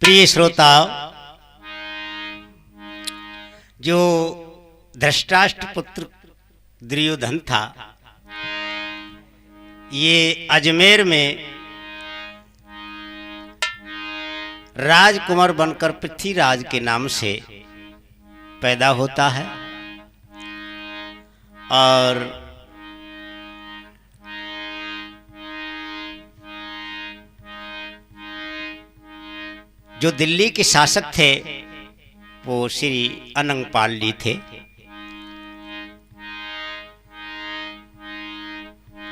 प्रिय श्रोताओं, जो धृतराष्ट्र पुत्र दुर्योधन था, ये अजमेर में राजकुमार बनकर पृथ्वीराज के नाम से पैदा होता है और जो दिल्ली के शासक थे वो श्री अनंगपाल जी थे।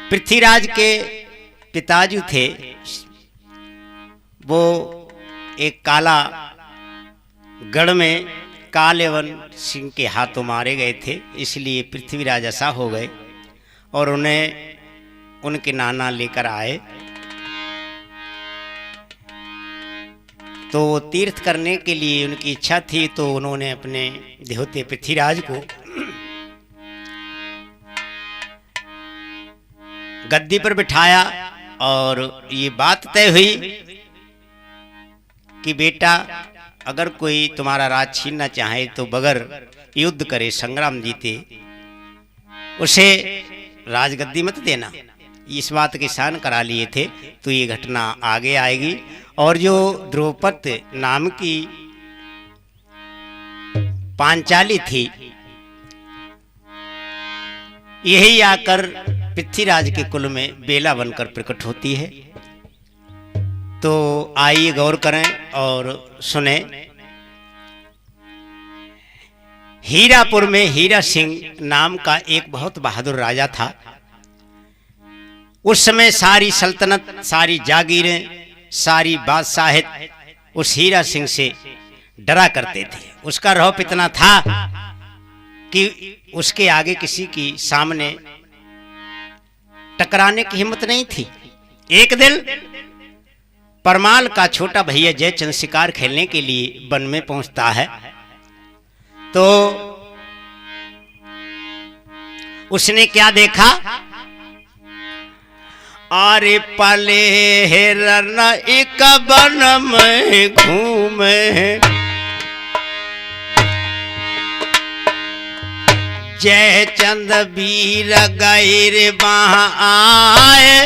पृथ्वीराज के पिताजी थे वो एक काला गढ़ में कालेवन सिंह के हाथों मारे गए थे, इसलिए पृथ्वीराज ऐसा हो गए और उन्हें उनके नाना लेकर आए। तो तीर्थ करने के लिए उनकी इच्छा थी, तो उन्होंने अपने देवते पृथ्वीराज को गद्दी पर बिठाया और ये बात तय हुई कि बेटा, अगर कोई तुम्हारा राज छीनना चाहे तो बगैर युद्ध करे, संग्राम जीते, उसे राजगद्दी मत देना। इस बात के शान करा लिए थे। तो ये घटना आगे आएगी और जो द्रौपदी नाम की पांचाली थी, यही आकर पृथ्वीराज के कुल में बेला बनकर प्रकट होती है। तो आइए गौर करें और सुने। हीरापुर में हीरा सिंह नाम का एक बहुत बहादुर राजा था। उस समय सारी सल्तनत, सारी जागीरें, सारी बादशाहित उस हीरा सिंह से डरा करते थे। उसका रौब इतना था कि उसके आगे किसी की सामने टकराने की हिम्मत नहीं थी। एक दिन परमाल का छोटा भैया जयचंद शिकार खेलने के लिए वन में पहुंचता है। तो उसने क्या देखा? अरे पले हिरन एक वन में घूमे, जयचंद वीर गैर वहां आए,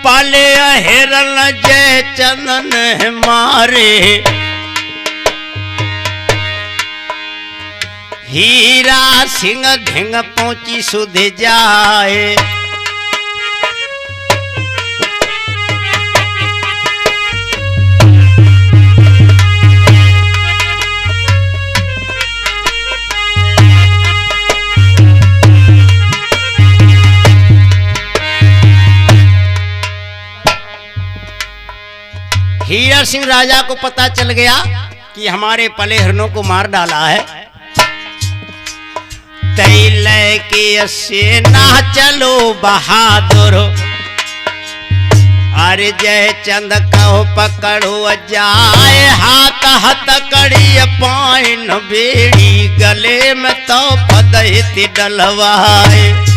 पले हिरन जयचंद ने मारे, हीरा सिंह ढिंग पहुंची सुध जाए। हीरा सिंह राजा को पता चल गया कि हमारे पले हिरणों को मार डाला है। तैल के सेना चलो बहादुर, अरे जयचंद कहो पकड़ो जाए, हाथ हथकड़ी पाइन बेड़ी, गले में तो पदहित डलवाए।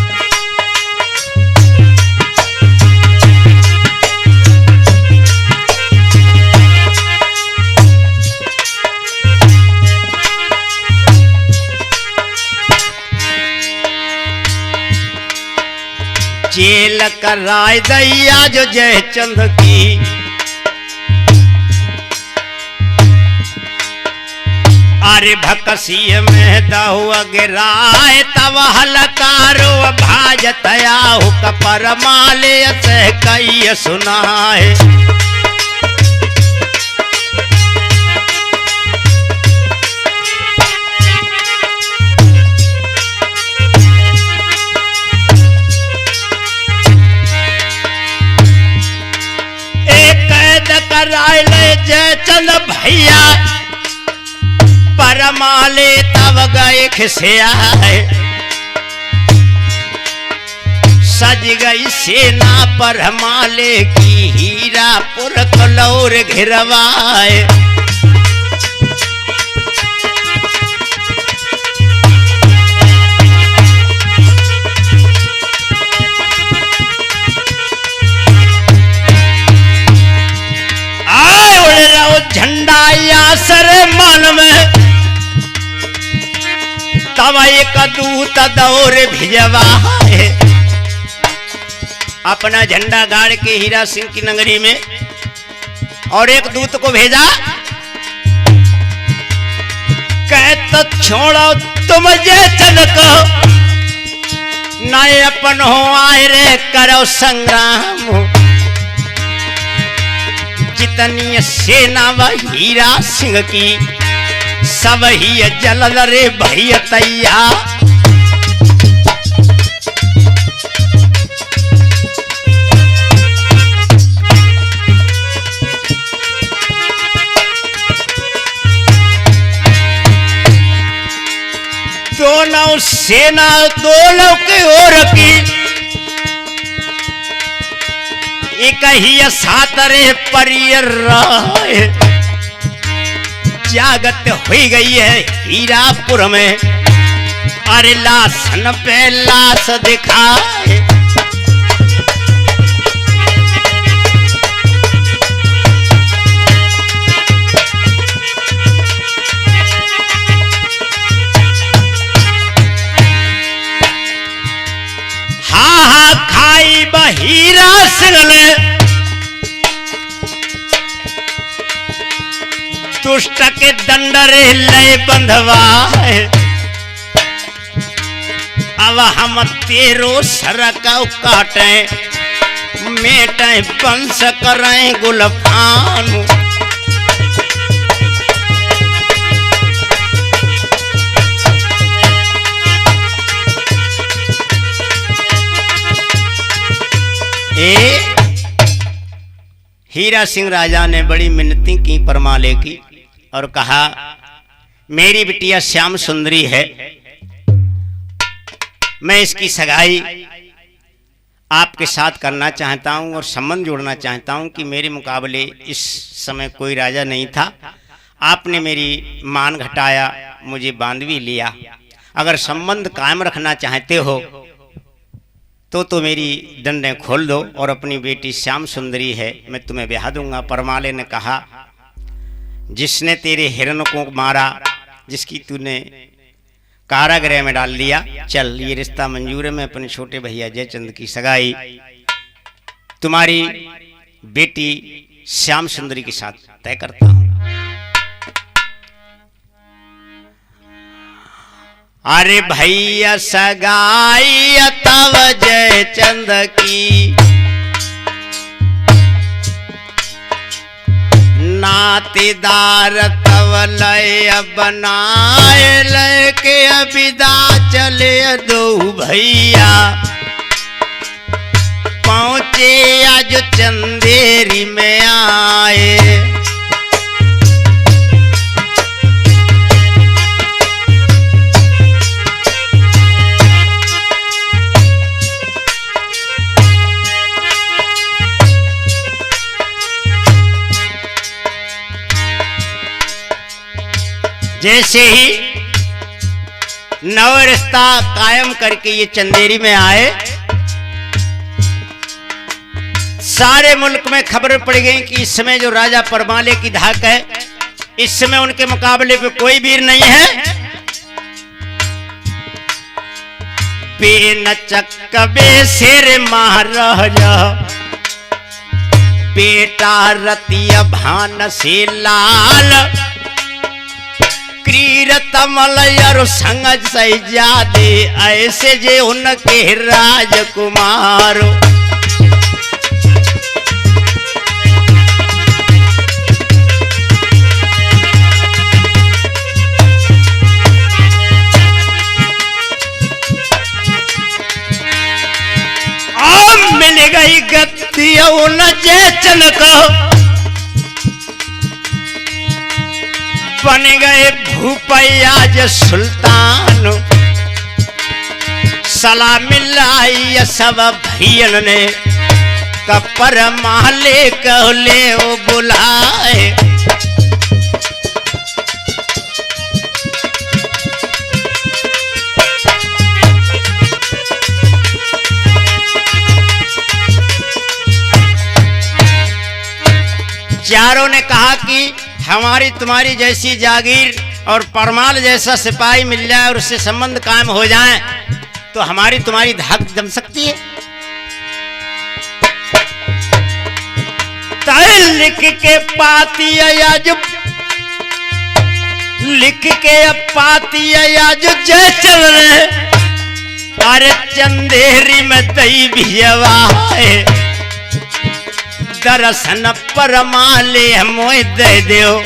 जेल कराए दैया जो जयचंद की, अरे भकसिय में दहुआ गिराए, तब हलकारो भाजत आऊ कपर माले से कई सुनाए। जयचंद भैया परमाले तब गए खिसियाए, सज गई सेना परमाले की, हीरापुर कलौर घिरवाए। यासर मन में तब एक दूत दौर भिजवा है। अपना झंडा गाड़ के हीरा सिंह की नगरी में और एक दूत को भेजा, कह तो छोड़ो तुम जे चल को नए अपन हो आए रे करो संग्राम। जितनी सेना व हीरा सिंह की सब ही जल रे भैया तैयार। दोनों सेना दोनों की ओर की एक ही साथ रे परियर जागत हुई गई है हीरापुर में। अरे लाशन पे लाश दिखाए खाई बहीरा सिंह ने दुष्ट के दंडरे लय बंधवाए। अब हम तेरो सर का काटे मेटे वंश करें गुलफान। हीरा सिंह राजा ने बड़ी मिन्नती की परमाले की और कहा, मेरी बिटिया श्याम सुंदरी है, मैं इसकी सगाई आपके साथ करना चाहता हूं और संबंध जोड़ना चाहता हूं कि मेरे मुकाबले इस समय कोई राजा नहीं था। आपने मेरी मान घटाया, मुझे बांध भी लिया। अगर संबंध कायम रखना चाहते हो तो मेरी डंडें खोल दो और अपनी बेटी श्याम सुंदरी है, मैं तुम्हें ब्याह दूंगा। परमाले ने कहा, जिसने तेरे हिरण को मारा, जिसकी तूने कारागृह में डाल दिया, चल ये रिश्ता मंजूर है। मैं अपने छोटे भैया जयचंद की सगाई तुम्हारी बेटी श्याम सुंदरी के साथ तय करता हूं। अरे भैया सगाई तब जयचंद की नातेदार तब लय बनाए लेके विदा चले दो भैया। पहुंचे आज चंदेरी में आए, जैसे ही नव रिश्ता कायम करके ये चंदेरी में आए, सारे मुल्क में खबर पड़ गई कि इस समय जो राजा परमाले की धाक है, इस समय उनके मुकाबले पे कोई वीर नहीं है। बेनचक बेसेर महाराजा बेटा रतिया भान से लाल क्रीरतमलयर संग सैजादे ऐसे जे उनके राजकुमार। मिल गई गति उन जयचंद को, बन गए भूपैया सुल्तान। सलाम मिलाई सब भैयन ने कपर माले कहले ओ बुलाए। चारों ने कहा कि हमारी तुम्हारी जैसी जागीर और परमाल जैसा सिपाही मिल जाए और उससे संबंध कायम हो जाए तो हमारी तुम्हारी धाक जम सकती है। लिख के पाती या जो लिख के पाती या जो जय चल रहे, अरे चंदेरी में दई भी है दरअसन परमाले मोह दे दो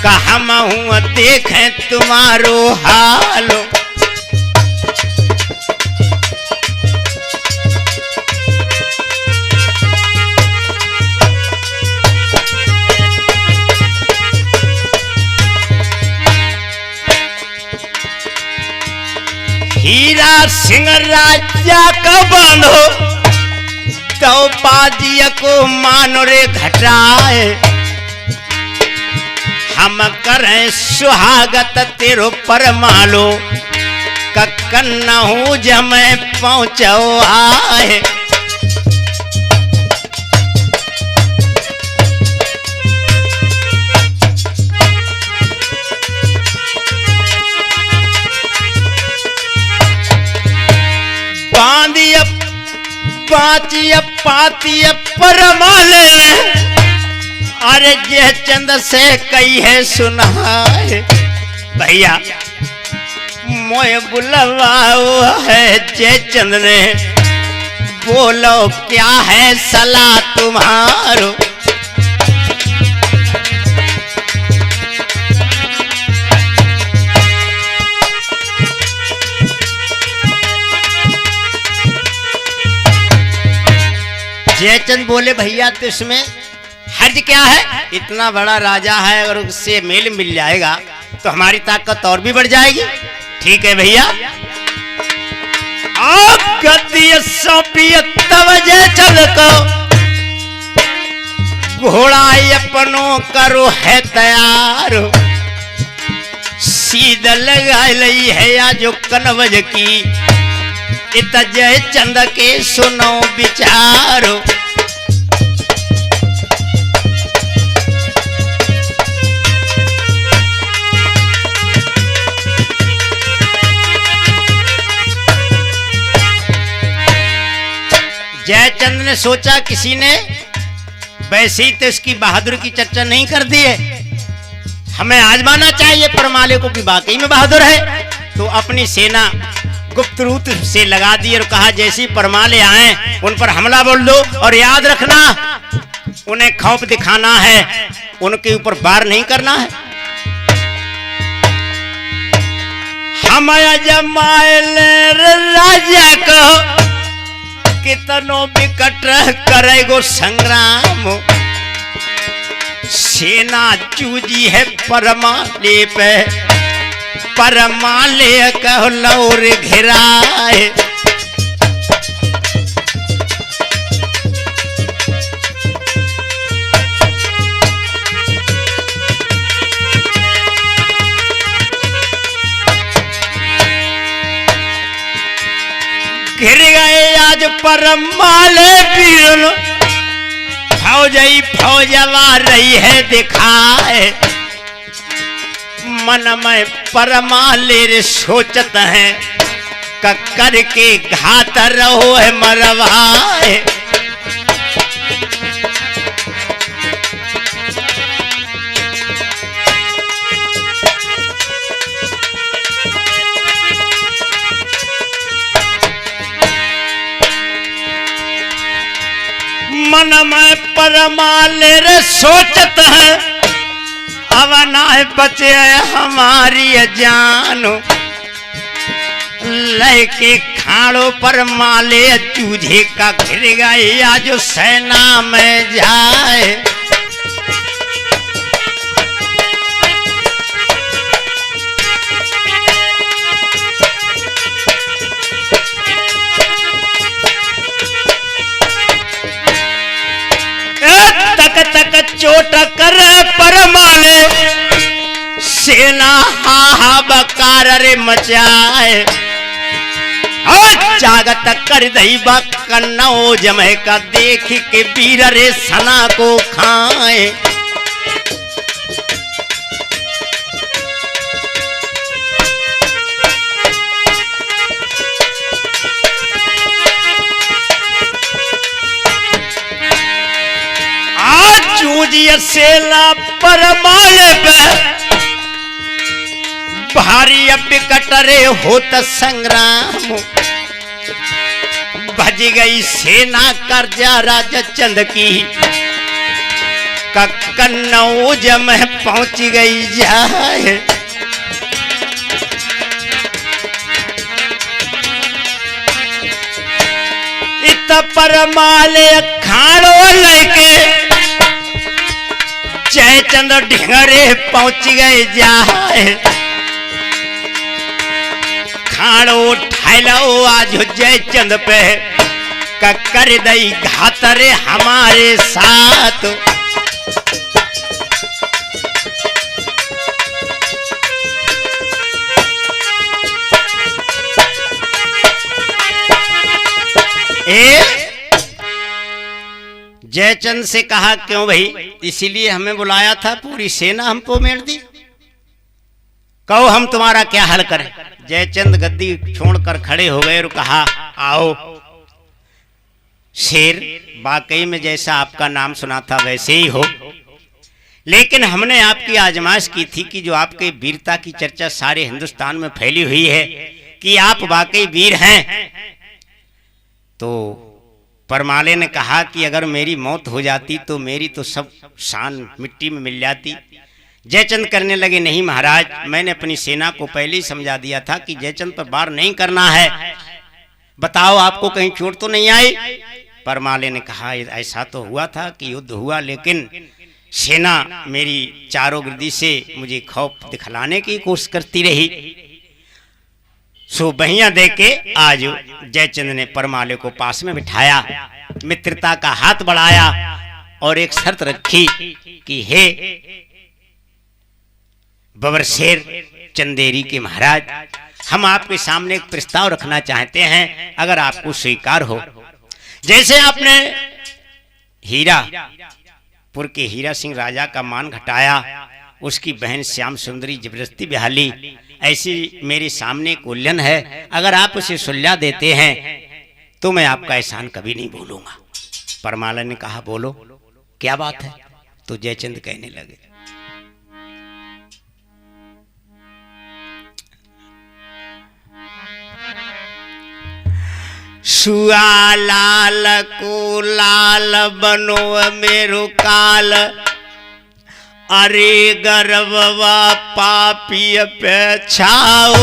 कहा हूँ देखें तुम्हारो हालो। हीरा सिंह राजा का बांधो तो बाजिया को मानो रे घटाए, हम करें सुहागत तेरो परमालो कन्ना हूँ जमे पहुँचो आए। बांधिया पाचिया पातिया परमाले, अरे जय चंद से कही है सुनाए। भैया मोए बुलवाओ है जय चंद ने, बोलो क्या है सलाह तुम्हारो। जयचंद बोले भैया तो इसमें हर्ज क्या है, इतना बड़ा राजा है अगर उससे मेल मिल जाएगा तो हमारी ताकत और भी बढ़ जाएगी। ठीक है भैया, आप गद्दी सौंपी तब जयचंद को, घोड़ा अपनों करो है तैयार, सीधा लगा लई है या जो कनवज की, इत जयचंद के सुनो विचारो। जयचंद ने सोचा किसी ने वैसे ही तो इसकी बहादुर की चर्चा नहीं कर दी है, हमें आजमाना चाहिए परमाले को भी वाकई में बहादुर है। तो अपनी सेना गुप्त रूप से लगा दी और कहा जैसी परमाले आए उन पर हमला बोल दो और याद रखना उन्हें खौफ दिखाना है, उनके ऊपर वार नहीं करना है। हम जमाए राजा को कितनो विकट करेगो संग्राम, सेना चूजी है परमाले पे, परमाले कहो लौर घिराए। घिर गए आज परमाले वीर, फौजई फौजवा रही है दिखाए, मन में परमाले रे सोचत है कक्कर के घात रहो है मरवाए। मन में परमाले रे सोचत है, अवना बचे हमारी जानो, लेके खाड़ो पर माले चूझे का घिर गए आज सेना में जाए। तक तक चोट कर परमाले, सेना हाहाकार रे मचाए, जागत कर दई कन्नो जमे का देख के वीर रे सना को खाए। जिया सेना परमाल पे भारी विकट रे होत संग्राम भज गई सेना कर्जा राजा चंद की कन्नौज में पहुंच गई जाए इत परमाले खाड़ो लेके जयचंद ढिंगरे पहुंच गए जाए खाड़ो ठालो आज जयचंद पे कर दई घातरे हमारे साथ जयचंद से कहा क्यों भाई, इसीलिए हमें बुलाया था, पूरी सेना हमको मेल दी, कहो हम तुम्हारा क्या हल करें। जयचंद गद्दी छोड़कर खड़े हो गए और कहा आओ शेर, वाकई में जैसा आपका नाम सुना था वैसे ही हो, लेकिन हमने आपकी आजमाइश की थी कि जो आपके वीरता की चर्चा सारे हिंदुस्तान में फैली हुई है कि आप वाकई वीर हैं। तो परमाले ने कहा कि अगर मेरी मौत हो जाती तो मेरी तो सब शान मिट्टी में मिल जाती। जयचंद करने लगे नहीं महाराज, मैंने अपनी सेना को पहले ही समझा दिया था कि जयचंद पर वार नहीं करना है, बताओ आपको कहीं चोट तो नहीं आई। परमाले ने कहा ऐसा तो हुआ था कि युद्ध हुआ, लेकिन सेना मेरी चारों गिर्दी से मुझे खौफ दिखलाने की कोशिश करती रही। सो बहिया दे के आज जयचंद ने परमाले को पास में बिठाया, मित्रता का हाथ बढ़ाया और एक शर्त रखी कि हे बबरशेर चंदेरी के महाराज, हम आपके सामने एक प्रस्ताव रखना चाहते हैं, अगर आपको स्वीकार हो। जैसे आपने हीरापुर के हीरा सिंह राजा का मान घटाया, उसकी बहन श्याम सुंदरी जबरदस्ती बिहाली, ऐसी मेरे सामने एक उल्लंघन है, अगर आप उसे सुलझा देते हैं तो मैं आपका एहसान कभी नहीं भूलूंगा। परमाला ने कहा बोलो क्या बात है। तो जयचंद कहने लगे सुआ लाल को लाल बनो मेरो काल, अरे गर्ववा पापी पे छाओ,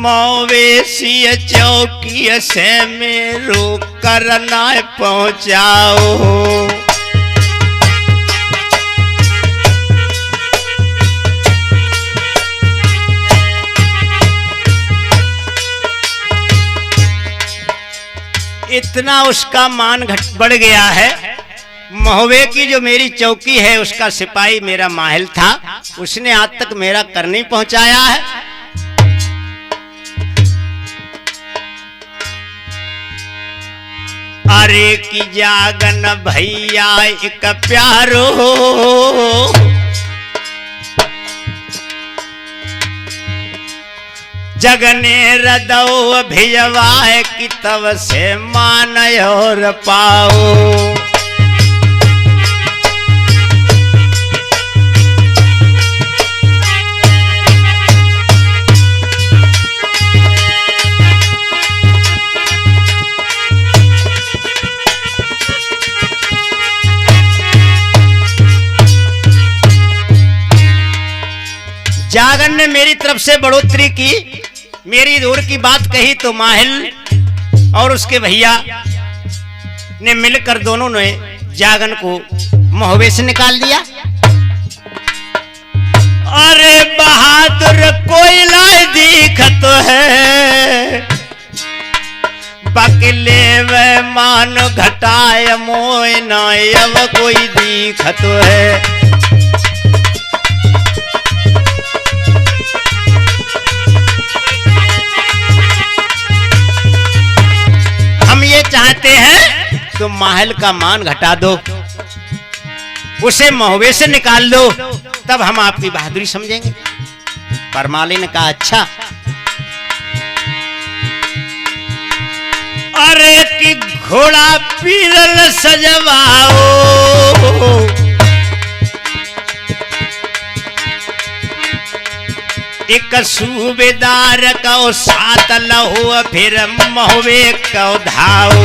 मवेशी चौकी से मेरो करना पहुंचाओ। इतना उसका मान बढ़ गया है, महुए की जो मेरी चौकी है उसका सिपाही मेरा माहिल था, उसने आज तक मेरा कर नहीं पहुंचाया है। अरे की जागन भैया एक प्यारो, जगने हृदय भिजवाए कि तब से मान और पाओ। जागन ने मेरी तरफ से बढ़ोतरी की, मेरी दूर की बात कही तो माहिल और उसके भैया ने मिलकर दोनों ने जागन को महुए से निकाल दिया। अरे बहादुर कोई लाए दिखत है, बकले वे मान घटाए मोय न अब कोई दिखत है। चाहते हैं तो महल का मान घटा दो, उसे महुए से निकाल दो, तब हम आपकी बहादुरी समझेंगे। परमाले ने कहा अच्छा। अरे कि घोड़ा पीरल सजवाओ, एक सूबेदार को साथ लहो फिर महुए को धाओ।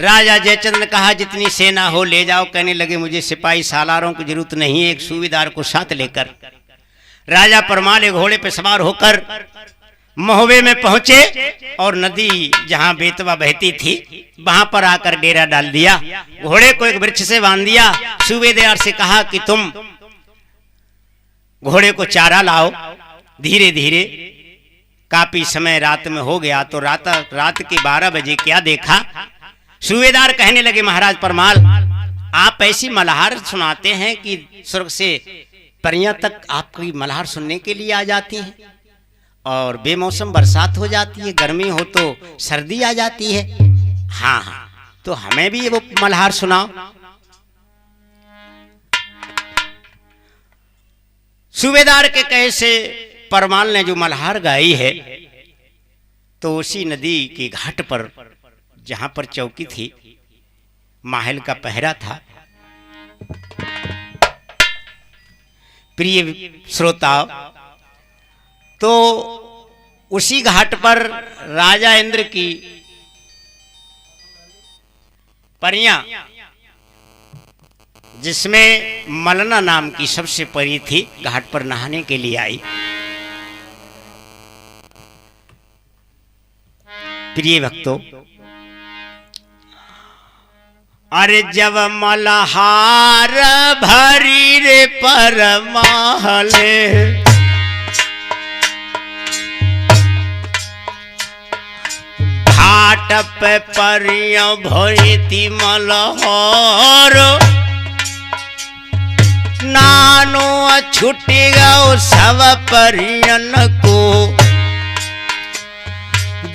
राजा जयचंद ने कहा जितनी सेना हो ले जाओ। कहने लगे मुझे सिपाही सालारों की जरूरत नहीं है, एक सूबेदार को साथ लेकर। राजा परमाल एक घोड़े पे सवार होकर महुए में पहुंचे और नदी जहां बेतवा बहती थी वहां पर आकर डेरा डाल दिया। घोड़े को एक वृक्ष से बांध दिया। सूबेदार से कहा कि तुम घोड़े को चारा लाओ। धीरे धीरे काफी समय रात में हो गया तो रात के 12 बजे क्या देखा। सूबेदार कहने लगे महाराज परमाल, आप ऐसी मल्हार सुनाते हैं कि स्वर्ग से परियां तक आपकी मल्हार सुनने के लिए आ जाती हैं, और बेमौसम बरसात हो जाती है, गर्मी हो तो सर्दी आ जाती है। हाँ हाँ, तो हमें भी वो मल्हार सुनाओ। सूबेदार के कहे से परमाल ने जो मल्हार गाई है तो उसी नदी के घाट पर जहां पर चौकी थी, महल का पहरा था। प्रिय श्रोता, तो उसी घाट पर राजा इंद्र की परियां, जिसमें मलना नाम की सबसे परी थी, घाट पर नहाने के लिए आई। प्रिय भक्तों, अरे जब मल्हार भरी रे परमाले, घाट पे परियां भरी थी मल्हार, नानो छुटी गो सब परियन को,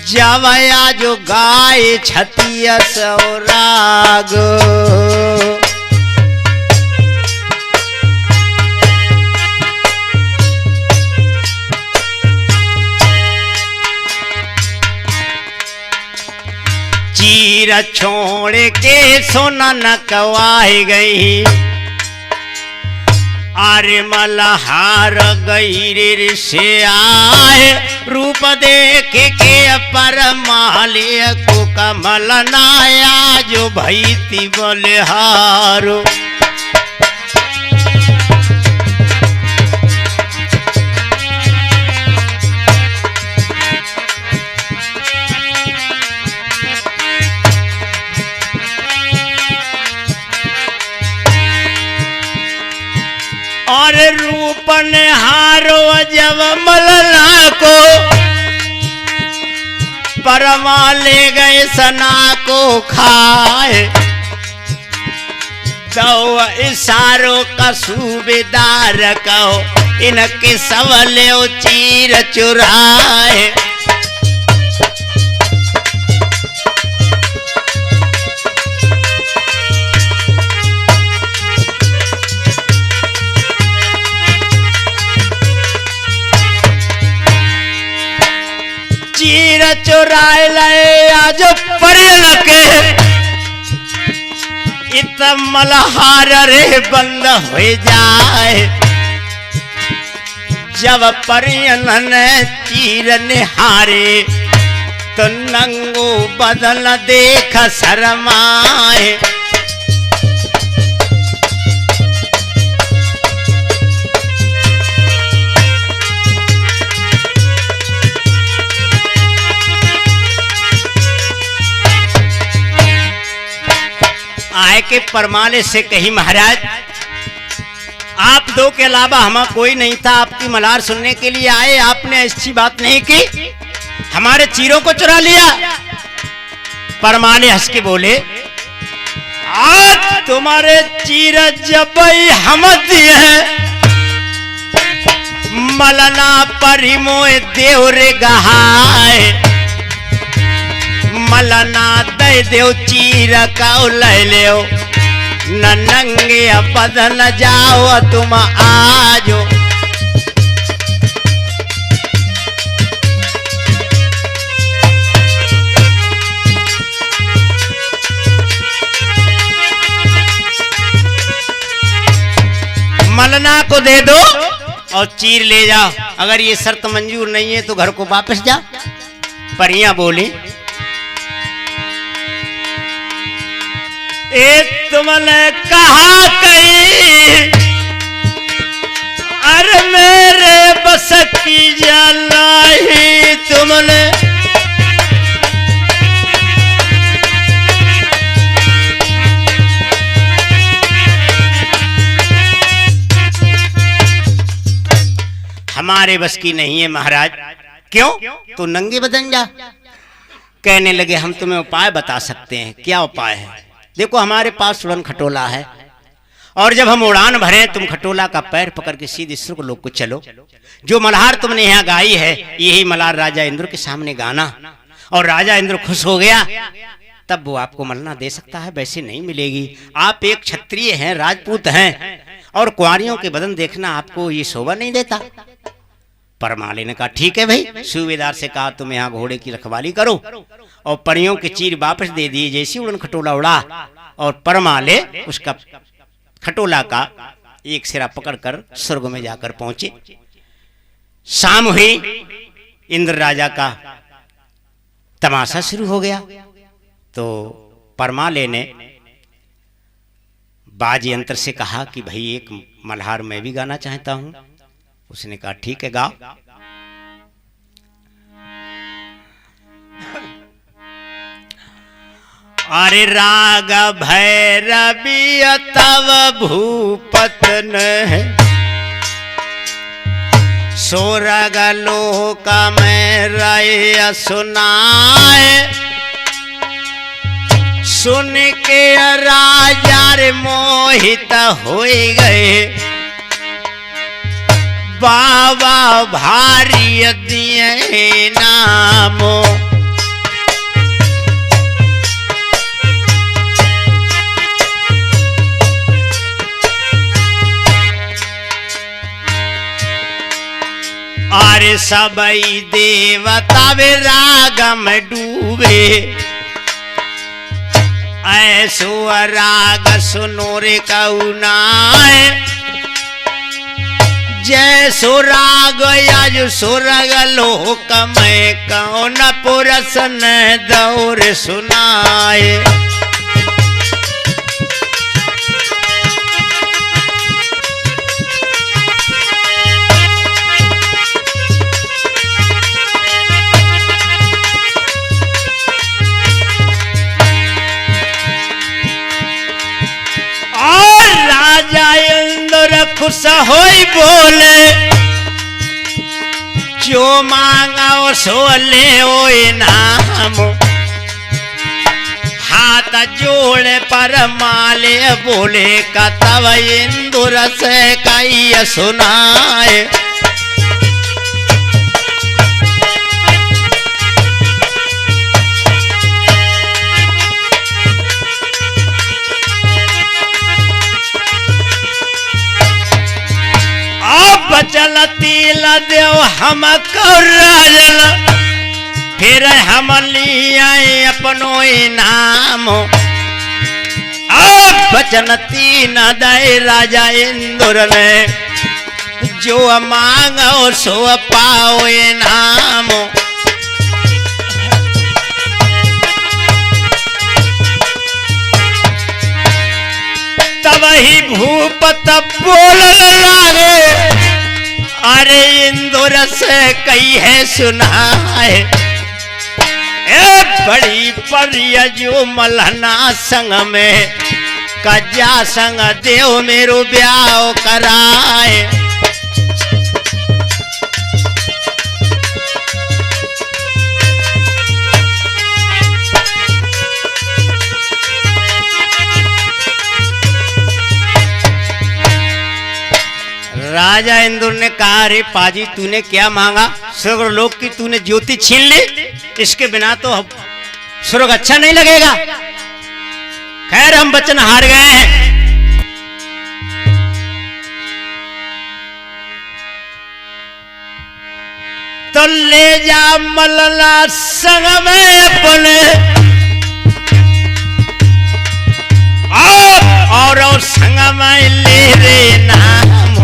जवया जो गाय छतिया सौराग। चीर छोड़ के सोना न कवाई गई, अरे मल्हार गईर से आए, रूप देख के परमाले को कमल नाया जो भईती बलिहारो। और रूपन हारो जब मलना को, परमा ले गए सना को खाए, तो इशारों का सूबेदार कहो, इनके सवले चीर चुराए। चीर चुराए लाए आज परियन के, इत मल्हार रे बंद हो जाए। जब परियन ने चीर निहारे, तो नंगो बदन देख शरमाए। आए के परमाले से कही, महाराज आप दो के अलावा हमारा कोई नहीं था, आपकी मल्हार सुनने के लिए आए, आपने अच्छी बात नहीं की, हमारे चीरों को चुरा लिया। परमाले हंस के बोले, आज तुम्हारे चीर जब हम दिए हैं, मलना परिमोए देवरे गहाए, मलना दे देव चीर का ले ले, न नंगे पद न जाओ तुम आजो। मलना को दे दो और चीर ले जाओ, अगर ये शर्त मंजूर नहीं है तो घर को वापस जाओ। परियां बोली तुमने कहा कहीं अरे मेरे बस की जाना ही तुमने हमारे बस की नहीं है महाराज। क्यों? तो नंगे बदन जा। कहने लगे हम तुम्हें उपाय बता सकते हैं। क्या उपाय है? देखो हमारे पास उड़न खटोला है और जब हम उड़ान भरें तुम खटोला का पैर पकड़ के सीधे स्वर्गलोक को चलो। जो मल्हार तुमने यहाँ गाई है यही मल्हार राजा इंद्र के सामने गाना और राजा इंद्र खुश हो गया तब वो आपको मलना दे सकता है, वैसे नहीं मिलेगी। आप एक क्षत्रिय हैं, राजपूत हैं और कुंवारियों के बदन देखना आपको ये शोभा नहीं देता। परमाले ने कहा ठीक है भाई। सूबेदार से कहा तुम यहाँ घोड़े की रखवाली करो और परियों के चीर वापस दे दिए। जैसी उड़न खटोला उड़ा और परमाले उसका खटोला का एक सिरा पकड़कर स्वर्ग में जाकर पहुंचे। शाम हुई, इंद्र राजा का तमाशा शुरू हो गया। तो परमाले ने बाज यंत्र से कहा कि भाई एक मल्हार मैं भी गाना चाहता हूं। उसने कहा ठीक है गाओ। अरे राग भैरवी तव भूपतन है सोरग लोक में रय सुनाए। सुन के राजा रे मोहित हो गए बाबा भारी दिए नामो। अरे सबई देवता वे राग में डूबे ऐसो राग सुनो रे कउनाए। जय सुराग आज सुरग लोक में कौन पुरस न दौर सुनाए। राजा इंद्र खुश होई बोले जो मांगा सो ले ओ इनाम। हाथ जोड़े पर माले बोले का तब इंद्र से कई सुनाए। बचल तिल देव हम राजल फिर हम लिया अपनो इनाम। बचन तीन दे राजा इंद्र ने जो मांगो सो पाओ इनाम। तब ही भूपत बोल लागे अरे इंद्र से कई है सुना है। बड़ी परिया जो मलहना संग में कजा संग देव मेरो ब्याह कराए। राजा इंद्र ने कहा रे पाजी तूने क्या मांगा? स्वर्गलोक की तूने ज्योति छीन ली, इसके बिना तो स्वर्ग अच्छा नहीं लगेगा। खैर हम वचन हार गए हैं। तो ले जा मलना संग में अपने और संग में ले रे नाम।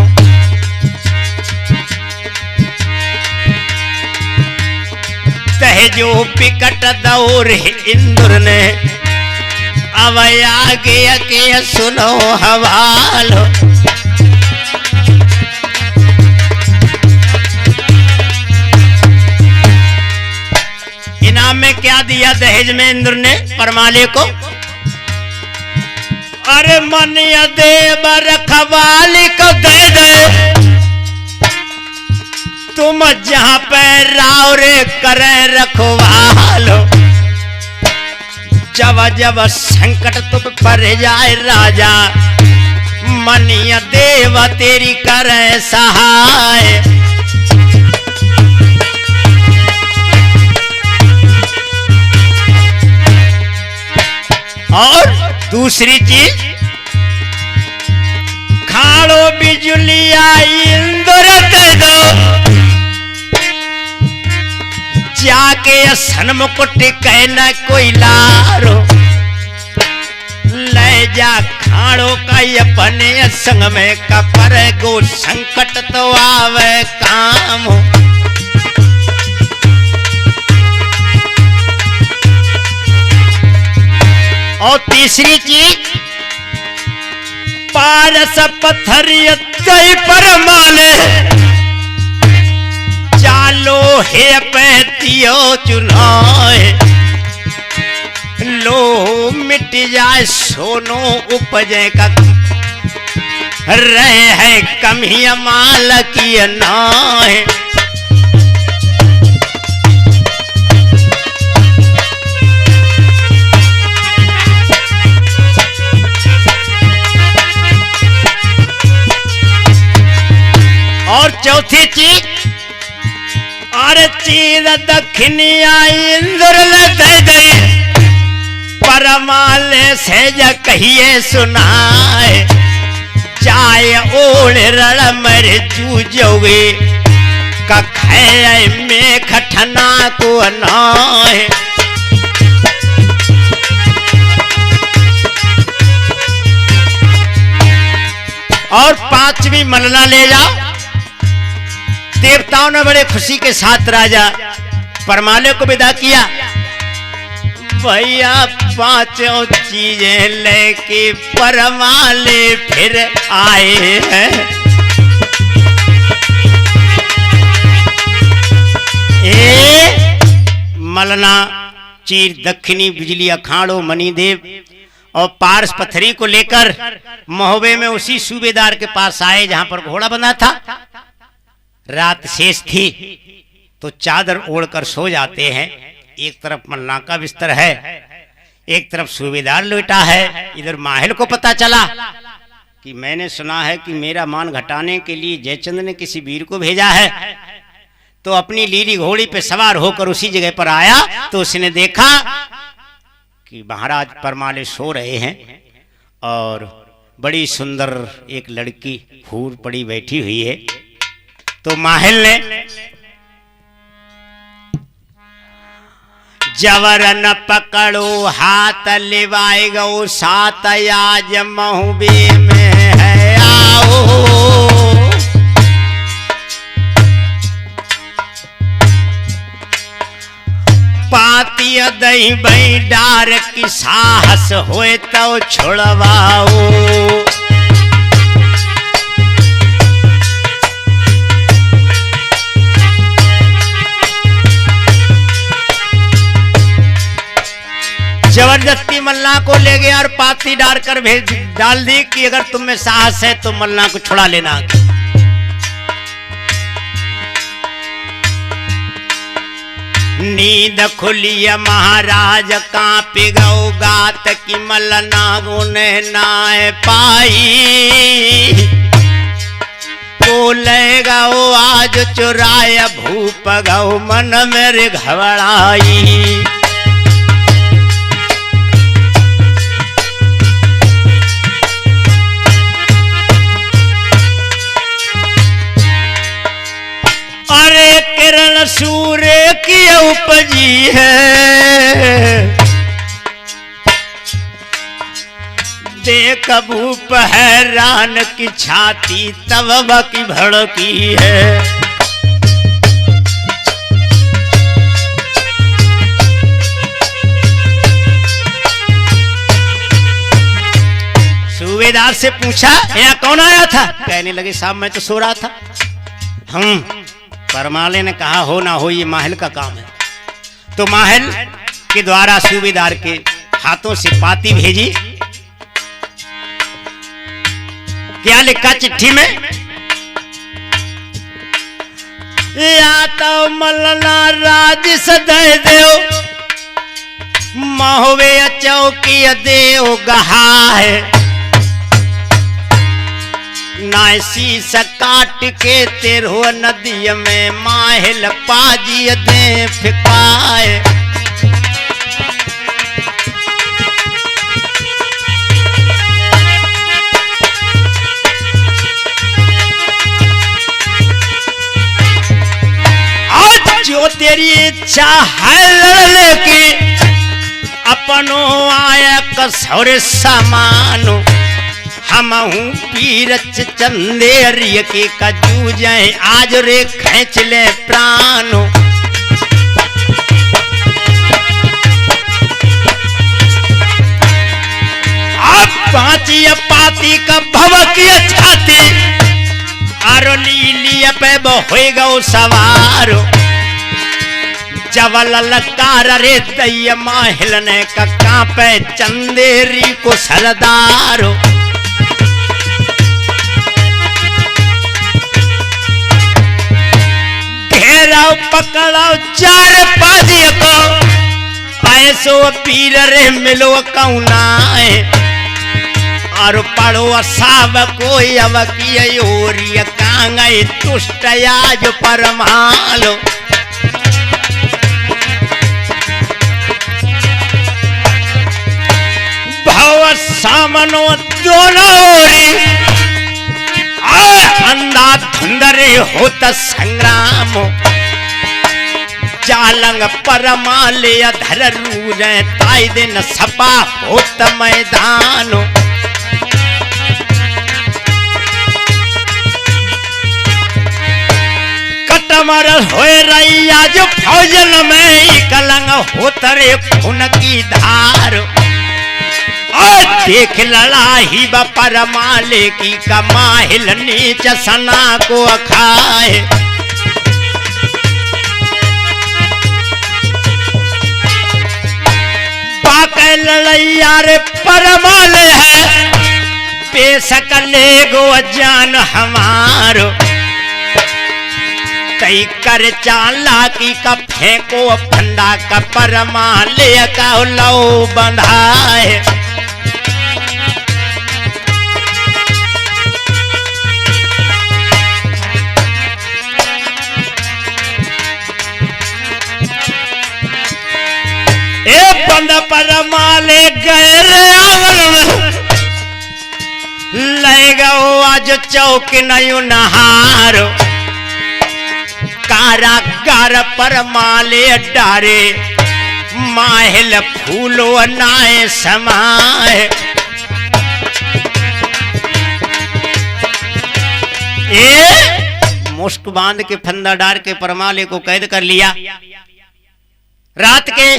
तहजो पिकट दौर इंद्र ने अब आगे के सुनो हवालो। इनाम में क्या दिया दहेज में इंद्र ने परमाले को? अरे मन देव रखवाली को दे दे तुम जहां पे राव रे करे रखवालो। जब जब संकट तुम पर जाए राजा मनिया देव तेरी करे सहाय। और दूसरी चीज खाड़ो बिजुलिया इंद्र दे दो जाके सन्मुकुट कहना कोई लारो। ले जा खाड़ो का अपने संग में कपर गो संकट तो आवे काम। और तीसरी चीज पारस पत्थरिया कई पर माले चालो है पैतियो चुनाए। लो मिट जाए सोनो उपजे का रहे है कमी माल की नाय। और चौथी चीज अरे चीर दक्षिणिया इंद्र दे दे परमाले से ज कहिए सुनाए। चाय ओढ़ रण मर जूझोगे कखे में खठना को नाय। और पांचवी मलना ले जाओ। देवताओं ने बड़े खुशी के साथ राजा परमाले को विदा किया। भैया पांचों चीजें लेके परमाले फिर आए हैं। मलना चीर दक्षिणी बिजली अखाड़ो मणिदेव और पारस पत्थरी को लेकर महोबे में उसी सूबेदार के पास आए जहां पर घोड़ा बंधा था। रात शेष थी तो चादर ओढ़कर सो जाते हैं। एक तरफ मल्ला का बिस्तर है, एक तरफ सूबेदार लेटा है। इधर माहिल को पता चला कि मैंने सुना है कि मेरा मान घटाने के लिए जयचंद ने किसी वीर को भेजा है। तो अपनी लीली घोड़ी पे सवार होकर उसी जगह पर आया तो उसने देखा कि महाराज परमाले सो रहे हैं और बड़ी सुंदर एक लड़की हूर पड़ी बैठी हुई है। तो माहिल ने जवर न पकड़ो हाथ लिवाए गो सात आज महुबे में है आओ। पाती दही बही डार की साहस होए तो छुड़वाओ। जबरदस्ती मल्ला को ले गया और पाती डालकर भेज डाल दी कि अगर तुम में साहस है तो मल्ला को छुड़ा लेना। नींद खुली महाराज कांपे गौ गात की मलना गुने नाय पाई। बोले गौ आज चुराय भूप गौ मन मेरे घबराई। अरे किरण सू की है। देख भूप हैरान की छाती तब की भड़की है। सूबेदार से पूछा यहाँ कौन आया था? कहने लगे साहब मैं तो सो रहा था। परमाले ने कहा हो ना हो ये माहल का काम है। तो माहल के द्वारा सूबेदार के हाथों से पाती भेजी। क्या लिखा चिट्ठी में? या तो मलना राज सदै देव महोवे चौकी देव गहा है। नासी सकाट के तेरो नदी में माहिल पाजी दे फिकाए। आज जो तेरी इच्छा है लड़ने की अपनो आया कसौर सामानो। हम पीरच चंदेरिय के कजू जाए आज रे खींच ले प्राणो। अब पांची पाती का भवकी छाती आरो लीली पे होएगा सवारो। जवल लकार रे दैया माहिलने का कांपे चंदेरी को सरदारो। घेराओ पकड़ाओ चार पाजी को पैसो पीर रे मिलो कौनाए। और पड़ो साब कोई अवकी ओरिय कांगई तुष्ट आज परमालो। भव सामनो दोनों ओरी अंधा धुंधरे होता संग्राम। जालंग परमाले अधर रूरे ताई दिन सपा होत मैदान। कटमर होए रही आज फौजन में कलंग होतरे खून की धार। और देख लड़ाई परमाले की कमाहिल नीच सना को खाए। बाके लड़ैया रे परमाले है बेशक ले गो जान हमारो। कई कर चाला की का फेंको फंडा का परमाले का लो बंधाए। बंद परमाले गए ले गो आज चौक नयु नहारो। कारागार परमाले डारे माहिल फूलो नाए समाए। मुश्क बांध के फंदा डार के परमाले को कैद कर लिया। रात के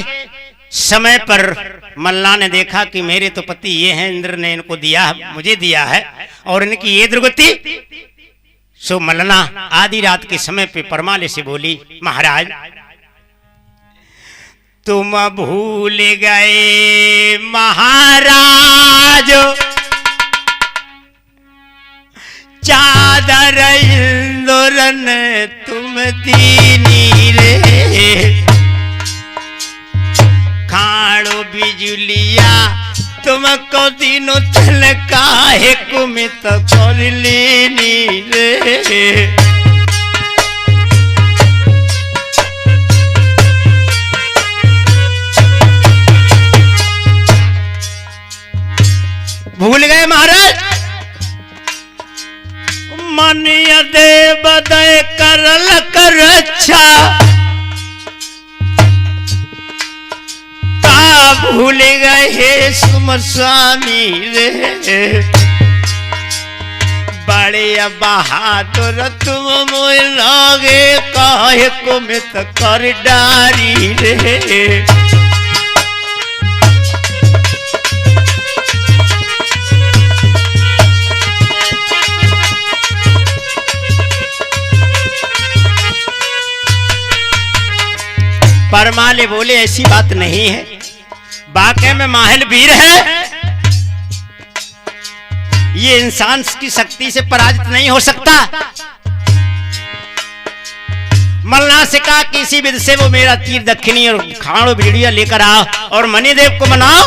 समय पर मल्ला ने देखा कि मेरे तो पति ये हैं, इंद्र ने इनको दिया, मुझे दिया है और इनकी ये दुर्गति। सो मल्लना आधी रात के समय पे परमाले से बोली महाराज तुम भूल गए महाराज चादर इंदुर ने तुम दीनी रे। खाड़ो बिजुलिया तुमको दिनों तलका है कुमित कर लेनी रे। भूल गए महाराज मनिया दे बदय करल कर अच्छा भूल गए स्वामी रे, बड़े बहादुर तुम मोय लागे, काहे को मित कर डारी रे। परमाले बोले ऐसी बात नहीं है, वाकई में माहिल वीर है, ये इंसान की शक्ति से पराजित नहीं हो सकता। मलना से कहा किसी विध से वो मेरा तीर दक्षिणी और खाणो भेड़िया लेकर आओ और मणिदेव को मनाओ।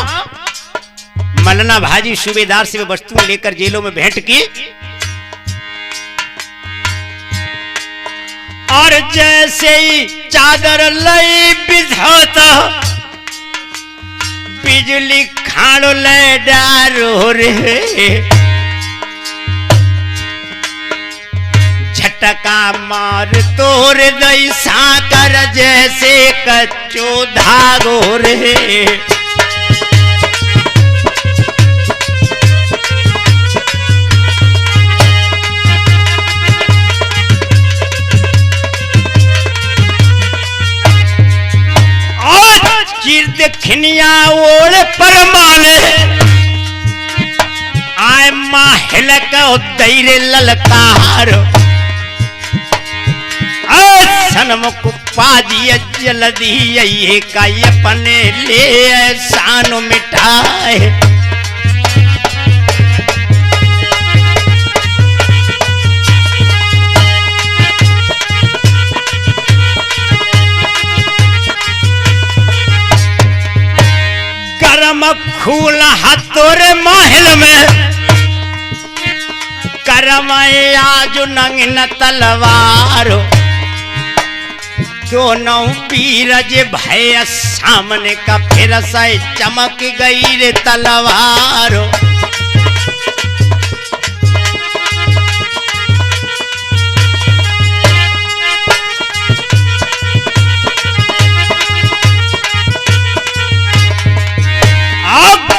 मलना भाजी सूबेदार से वो वस्तुएं लेकर जेलों में भेंट की और जैसे ही चादर लई विधाता, बिजली खाणो ले डारो रे, झटका मार तोर दई साकर जैसे कच्चो धागो रे। दक्षिणिया ओढ़ परमाले, आय माहिल को दैरे ललकार, सनमुख पाजी जल्दी ये का अपने ले सानो मिठाए। खूल हतोर महल में करम आज नंगन तलवार, दोनों बीरज भय सामने का फिर से चमक गई रे तलवार।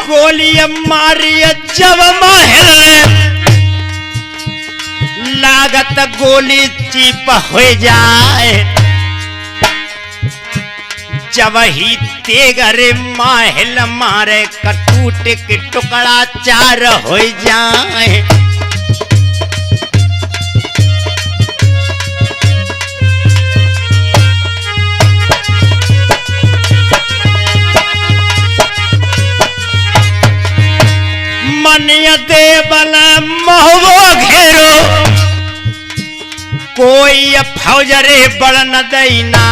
गोली मारी जब महल लागत गोली चीप हो जाए, जब ही तेगरे महल मारे कटूट के टुकड़ा चार हो जाए। मनिया देवल महवो घेरो, कोई फौजरे बड़ न दैना,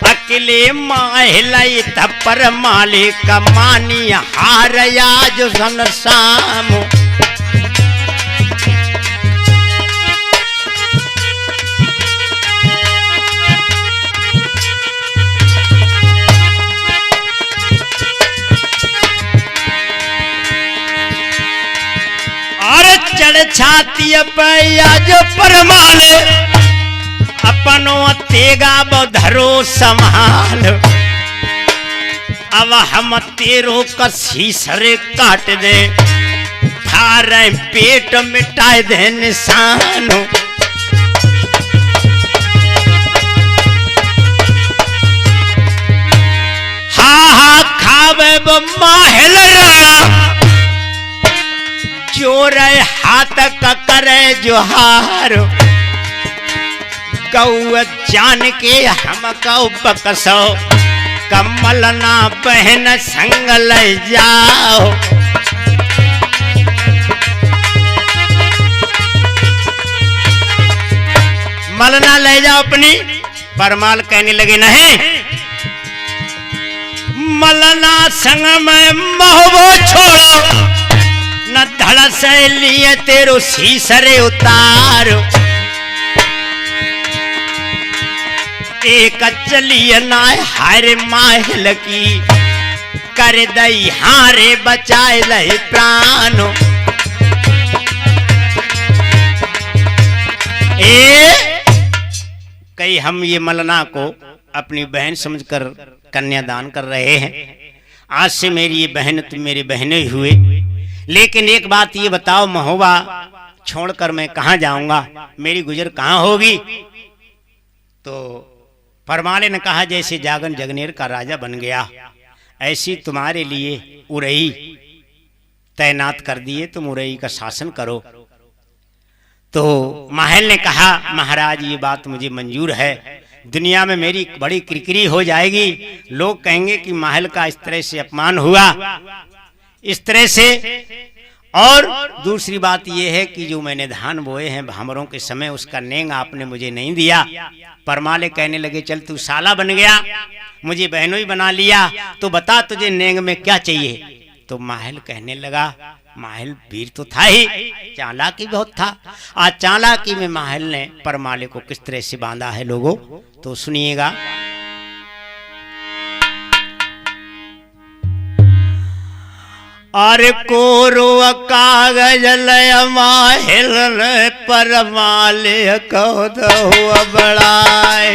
अकेले माहिलाई थप्पर मालिक मानी हार आज सन सामो। छाती आज परमाले, अपनो तेगा बधरो संभाल, अब हम तेरो कसी सरे काट दे, थारे पेट मिटाए दे निशानो। हा खावे माहिल राणा, चोर हाथ का करे जोहार, गौ जान के हम कौ बकसो, कमल ना बहन संग ले जाओ। मलना ले जाओ अपनी, परमाल कहने लगे नहीं, मलना संग में महबो छोड़ो, न धड़ से लिए तेरो सीसरे उतारो, एक चलिए ना हारे माहिल की, कर दई हारे बचाए ले प्राणो। कहीं हम ये मलना को अपनी बहन समझकर कन्यादान कर रहे हैं। आज से मेरी ये बहन तुम मेरी बहनें ही हुए, लेकिन एक बात ये बताओ महोबा छोड़कर मैं कहाँ जाऊंगा, मेरी गुजर कहाँ होगी। तो परमाले ने कहा जैसे जागन जगनेर का राजा बन गया ऐसी तुम्हारे लिए उरई तैनात कर दिए, तुम उरई का शासन करो। तो महल ने कहा महाराज ये बात मुझे मंजूर है, दुनिया में मेरी बड़ी किरकिरी हो जाएगी, लोग कहेंगे कि महल का इस तरह से अपमान हुआ इस तरह से। और दूसरी बात यह है कि जो मैंने धान बोए हैं भामरों के समय उसका नेंग आपने मुझे नहीं दिया। परमाले कहने लगे चल तू साला बन गया, मुझे बहनों ही बना लिया, तो बता तुझे नेंग में क्या चाहिए। तो महल कहने लगा, महल वीर तो था ही, चालाकी बहुत था। आज चालाकी में महल ने परमाले को किस तरह से बांधा है लोगों, तो सुनिएगा। अरे कोरो कागज लय माहिल परमाले को दो बड़ाए,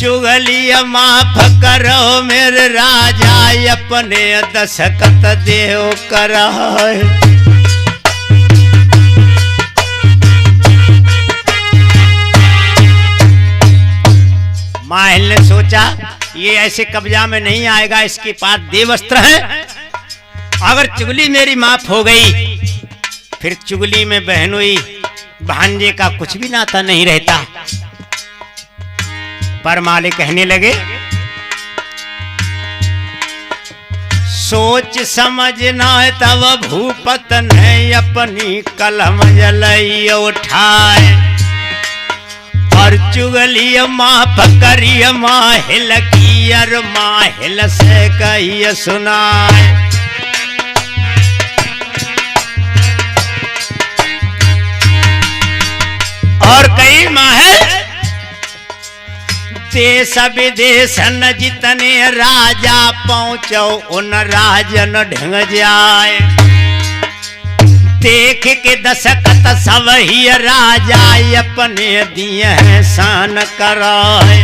चुगलिया माफ करो मेरे राजा अपने दशकत देव कराए। महल ने सोचा ये ऐसे कब्जा में नहीं आएगा, इसके पास देवस्त्र है, अगर चुगली मेरी माफ हो गई फिर चुगली में बहनोई भांजे का कुछ भी नाता नहीं रहता। परमाले कहने लगे सोच समझना तब भूपत ने अपनी कलम जलई उठाए, और चुगली माफ करिय माहिल की और माहिल से कहिए सुनाए। और कई महल देश विदेश न जितने राजा पहुंचो उन राजन ढंग जाए, देख के दशकत सब ही राजा अपने दिए हैं शान कराए।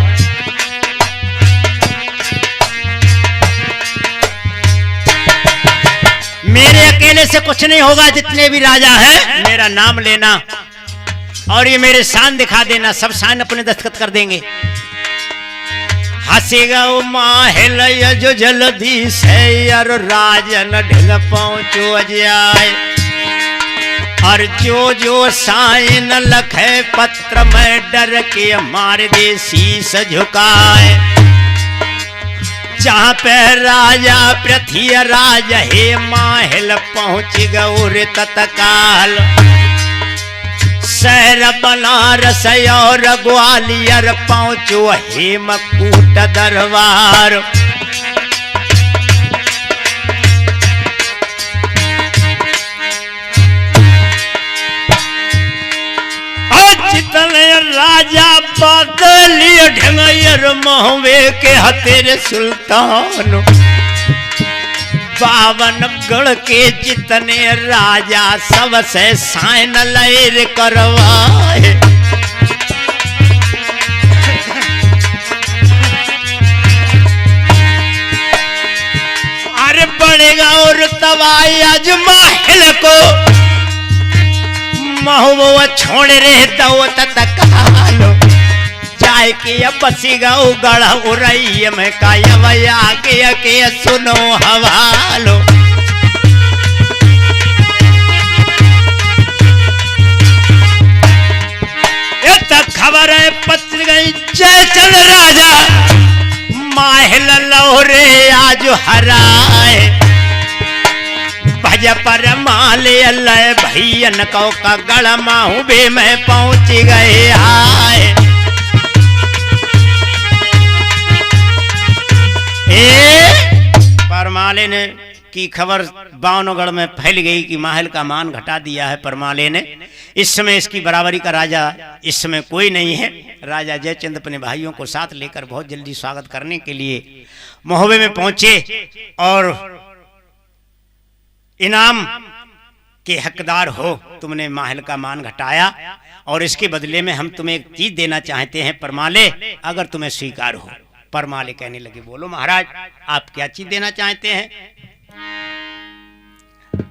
मेरे अकेले से कुछ नहीं होगा, जितने भी राजा हैं मेरा नाम लेना और ये मेरे शान दिखा देना, सब शान अपने दस्तखत कर देंगे। हंसेगा माहिल जो जल्दी से और राजन ढंग पहुंचो जाए, और जो जो साइन लखे पत्र में डर के मार दे शीस झुकाए। जहाँ पे राजा पृथ्वी राज हे माहिल पहुंच गौर तत्काल, शहर बनारस और ग्वालियर पहुंचो हेमकूट दरबार। जितने राजा बदलिए ढंगर महुए के हतेरे सुल्तान, बावन गढ़ के जितने राजा सबसे साइन लैर करवाए। अरे बढ़ेगा और तबाही आज माहिल को महुआ छोड़ रहे तो तत्कालो, जाए के बसी गौ गढ़ उरई में कायवया के सुनो हवालो। ये तक खबर है पत्र गई जय चल राजा माहिल लौरे आज हराए। भज पर माले अल्लाह भैयन को का गढ़ माहू बे में पहुंच गए आए। परमाले ने की खबर बावनगढ़ में फैल गई कि महल का मान घटा दिया है परमाले ने। इस समय इसकी बराबरी का राजा इस समय कोई नहीं है। राजा जयचंद अपने भाइयों को साथ लेकर बहुत जल्दी स्वागत करने के लिए महोबे में पहुंचे और इनाम के हकदार हो, तुमने महल का मान घटाया और इसके बदले में हम तुम्हें एक चीज देना चाहते हैं परमाले, अगर तुम्हें स्वीकार हो। परमाले कहने लगे बोलो महाराज आप क्या चीज देना चाहते हैं।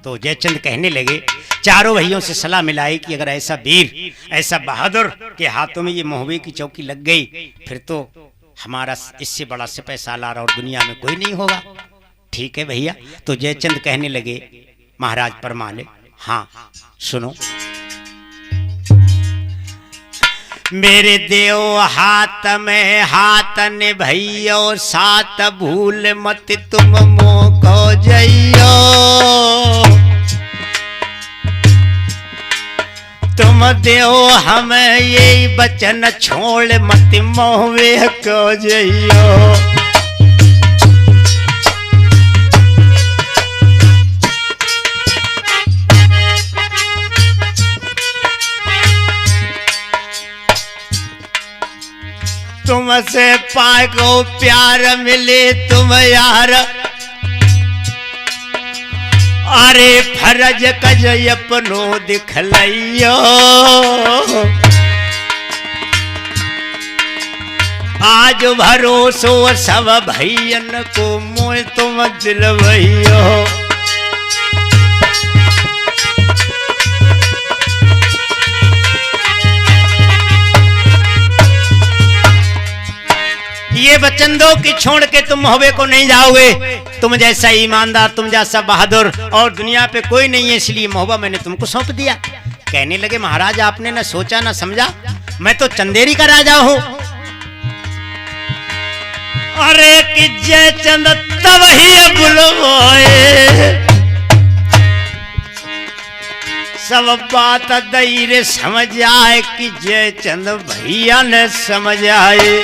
तो जयचंद कहने लगे, चारों भाइयों से सलाह मिलाई कि अगर ऐसा वीर ऐसा बहादुर के हाथों में ये महुए की चौकी लग गई फिर तो हमारा इससे बड़ा सिपह सालार और दुनिया में कोई नहीं होगा। ठीक है भैया। तो जयचंद कहने लगे महाराज परमाले, हाँ सुनो, मेरे देव हाथ में हाथ ने भैयो सात भूल मत तुम मोको जइयो, तुम देव हमें ये बचन छोड़ मत मोहवे को जइयो। तुमसे पाए को प्यार मिले तुम यार, अरे फरज कज अपनो दिखलइयो, आज भरोसो सब भैयन को मोह तुम दिलवइयो। ये वचन दो कि छोड़ के तुम महुए को नहीं जाओगे, तुम जैसा ईमानदार तुम जैसा बहादुर और दुनिया पे कोई नहीं है, इसलिए महुआ मैंने तुमको सौंप दिया। कहने लगे महाराज आपने न सोचा न समझा, मैं तो चंदेरी का राजा हूं। अरे कि जयचंद तब ही बुलवाए, सब बात दईरे समझ आए कि जयचंद भैया ने समझ आए।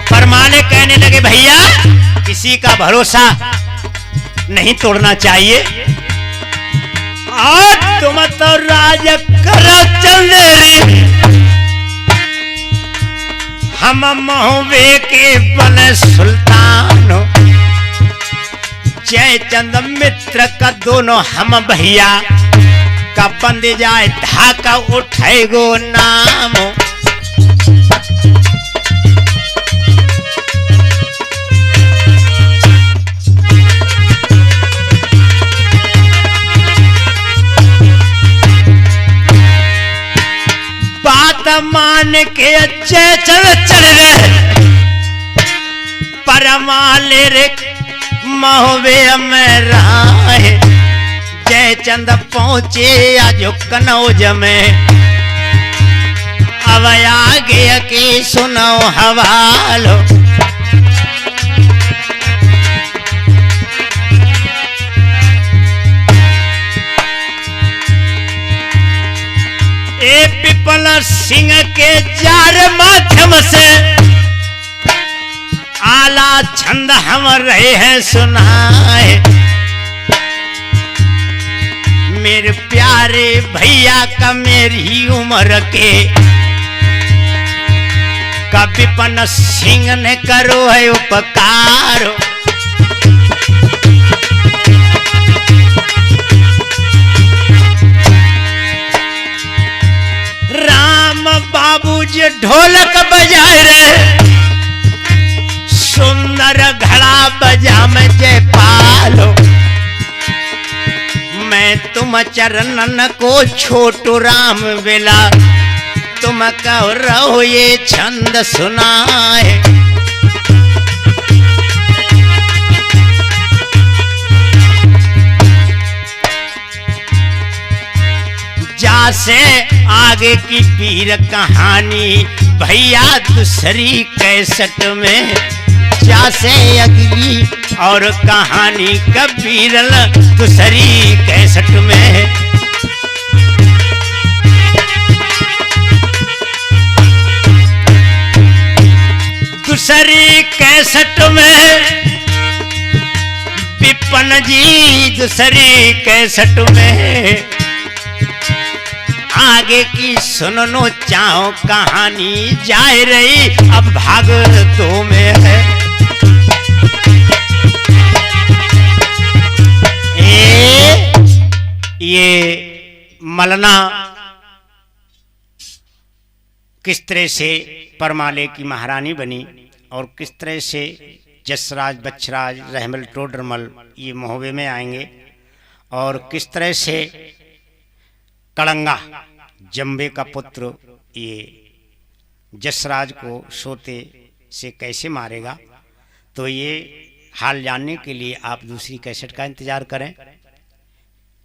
परमाले कहने लगे भैया किसी का भरोसा नहीं तोड़ना चाहिए, आज तुम तो राज करो चंदेरी, हम महुए के बने सुल्तान, जयचंद मित्र का दोनों हम भैया का बंद जाए धाका उठेगो नाम। बात मान के जयचंद चल रहे परमाले रे महुए में राहे। जयचंद पहुंचे आज कनौज में, अब आगे के सुनो हवालो। ए पिपल सिंह के जार माध्यम से आला छंद हम रहे हैं सुनाए, मेरे प्यारे भैया का मेरी उम्र के का विपन सिंह ने करो है उपकार। राम बाबू जी ढोलक बजाए रे, सुंदर घड़ा बजा में जयपालो, मैं तुम चरणन को छोटू राम बेला तुम कहो रहो ये छंद सुनाए। जा से आगे की वीर कहानी भैया दूसरी कैसेट में, जा से अगली और कहानी कबीर दूसरी कैसेट में। दूसरी कैसेट में विपन जी, दूसरी कैसेट में आगे की सुनो चाहो कहानी जाए रही अब भाग दो में है। ये मलना किस तरह से परमाले की महारानी बनी और किस तरह से जसराज बछराज रहमल टोडरमल ये महोबे में आएंगे और किस तरह से कड़ंगा जम्बे का पुत्र ये जसराज को सोते से कैसे मारेगा, तो ये हाल जानने के लिए आप दूसरी कैसेट का इंतजार करें।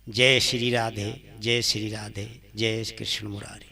जय श्री राधे, जय श्री राधे, जय कृष्ण मुरारी।